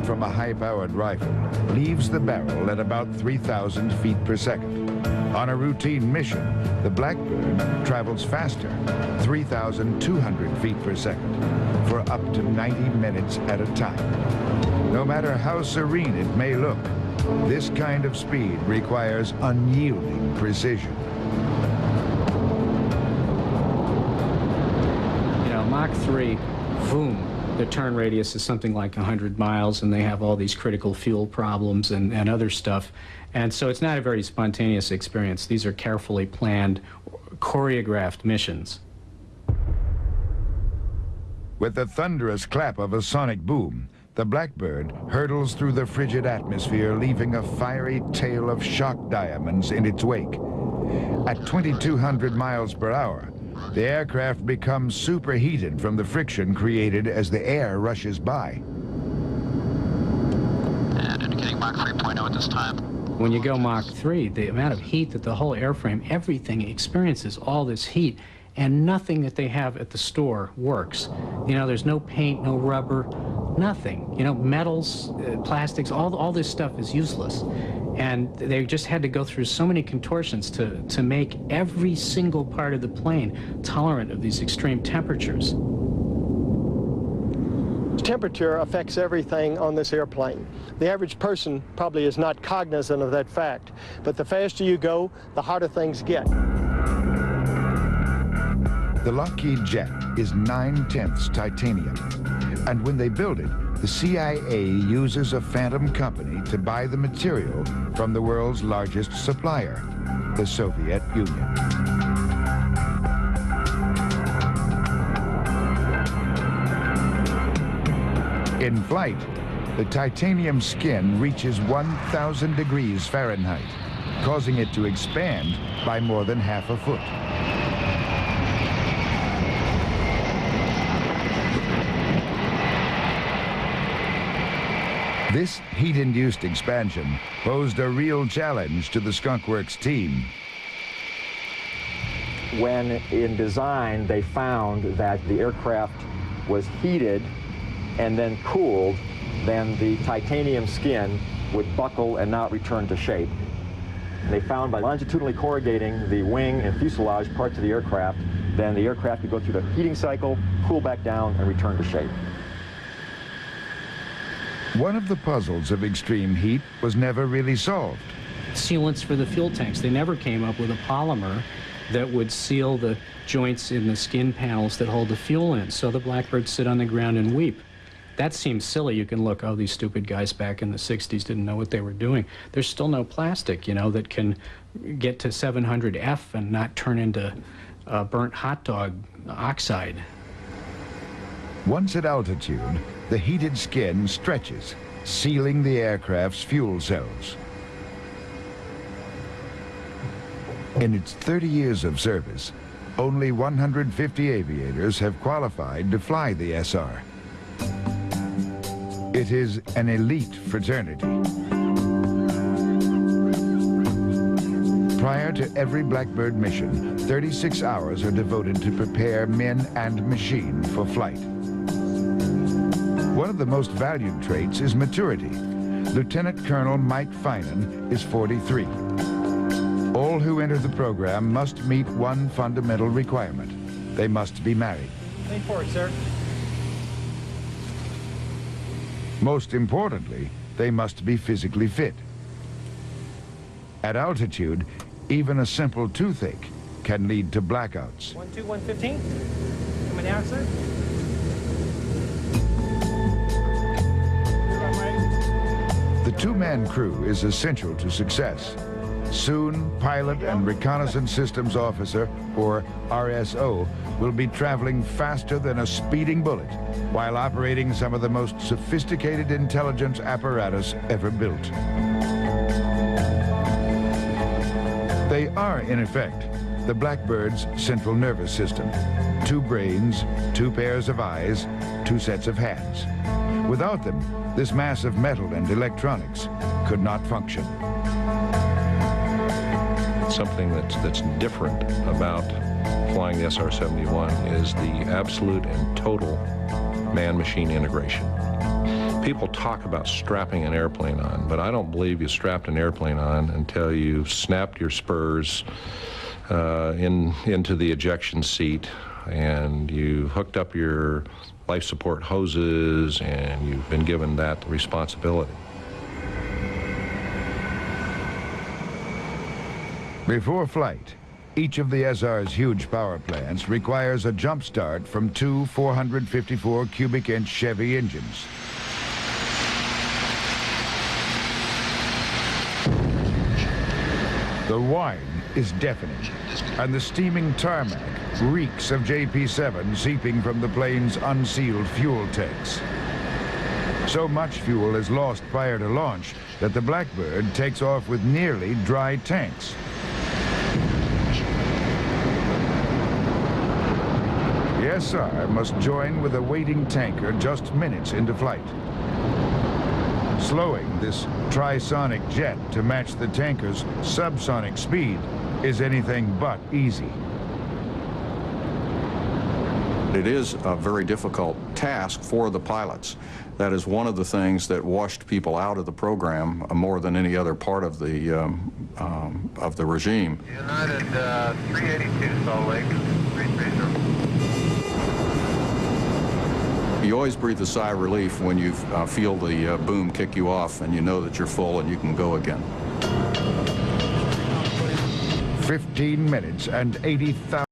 from a high-powered rifle leaves the barrel at about 3,000 feet per second. On a routine mission, the Blackbird travels faster, 3,200 feet per second, for up to 90 minutes at a time. No matter how serene it may look, this kind of speed requires unyielding precision. You know, Mach 3, boom. The turn radius is something like 100 miles, and they have all these critical fuel problems and other stuff. And so it's not a very spontaneous experience. These are carefully planned, choreographed missions. With the thunderous clap of a sonic boom, the Blackbird hurtles through the frigid atmosphere, leaving a fiery tail of shock diamonds in its wake. At 2,200 miles per hour, the aircraft becomes superheated from the friction created as the air rushes by. And indicating Mach 3.0 at this time. When you go Mach 3, the amount of heat that the whole airframe, everything experiences all this heat, and nothing that they have at the store works. You know, there's no paint, no rubber, nothing. You know, metals, plastics, all this stuff is useless. And they just had to go through so many contortions to make every single part of the plane tolerant of these extreme temperatures. Temperature affects everything on this airplane. The average person probably is not cognizant of that fact, but the faster you go, the harder things get. The Lockheed jet is 9/10 titanium, and when they build it, the CIA uses a phantom company to buy the material from the world's largest supplier, the Soviet Union. In flight, the titanium skin reaches 1,000 degrees Fahrenheit, causing it to expand by more than half a foot. This heat-induced expansion posed a real challenge to the Skunk Works team. When in design they found that the aircraft was heated and then cooled, then the titanium skin would buckle and not return to shape. They found by longitudinally corrugating the wing and fuselage parts of the aircraft, then the aircraft could go through the heating cycle, cool back down, and return to shape. One of the puzzles of extreme heat was never really solved. Sealants for the fuel tanks. They never came up with a polymer that would seal the joints in the skin panels that hold the fuel in. So the Blackbirds sit on the ground and weep. That seems silly. You can look, oh, these stupid guys back in the 60s didn't know what they were doing. There's still no plastic, you know, that can get to 700F and not turn into burnt hot dog oxide. Once at altitude, the heated skin stretches, sealing the aircraft's fuel cells. In its 30 years of service, only 150 aviators have qualified to fly the SR. It is an elite fraternity. Prior to every Blackbird mission, 36 hours are devoted to prepare men and machine for flight. One of the most valued traits is maturity. Lieutenant Colonel Mike Finan is 43. All who enter the program must meet one fundamental requirement. They must be married. Lean forward, sir. Most importantly, they must be physically fit. At altitude, even a simple toothache can lead to blackouts. 12115. Coming down, sir. The two-man crew is essential to success. Soon, pilot and reconnaissance systems officer, or RSO, will be traveling faster than a speeding bullet while operating some of the most sophisticated intelligence apparatus ever built. They are, in effect, the Blackbird's central nervous system. 2 brains, 2 pairs of eyes, 2 sets of hands. Without them, this mass of metal and electronics could not function. Something that's different about flying the SR-71 is the absolute and total man-machine integration. People talk about strapping an airplane on, but I don't believe you strapped an airplane on until you snapped your spurs into the ejection seat, and you hooked up your life support hoses, and you've been given that responsibility. Before flight, each of the SR's huge power plants requires a jump start from two 454 cubic inch Chevy engines. The whine is deafening, and the steaming tarmac reeks of JP-7 seeping from the plane's unsealed fuel tanks. So much fuel is lost prior to launch that the Blackbird takes off with nearly dry tanks. The SR must join with a waiting tanker just minutes into flight. Slowing this trisonic jet to match the tanker's subsonic speed is anything but easy. It is a very difficult task for the pilots. That is one of the things that washed people out of the program more than any other part of the regime. United 382 Salt Lake, 330. You always breathe a sigh of relief when you feel the boom kick you off and you know that you're full and you can go again. 15 minutes and 80,000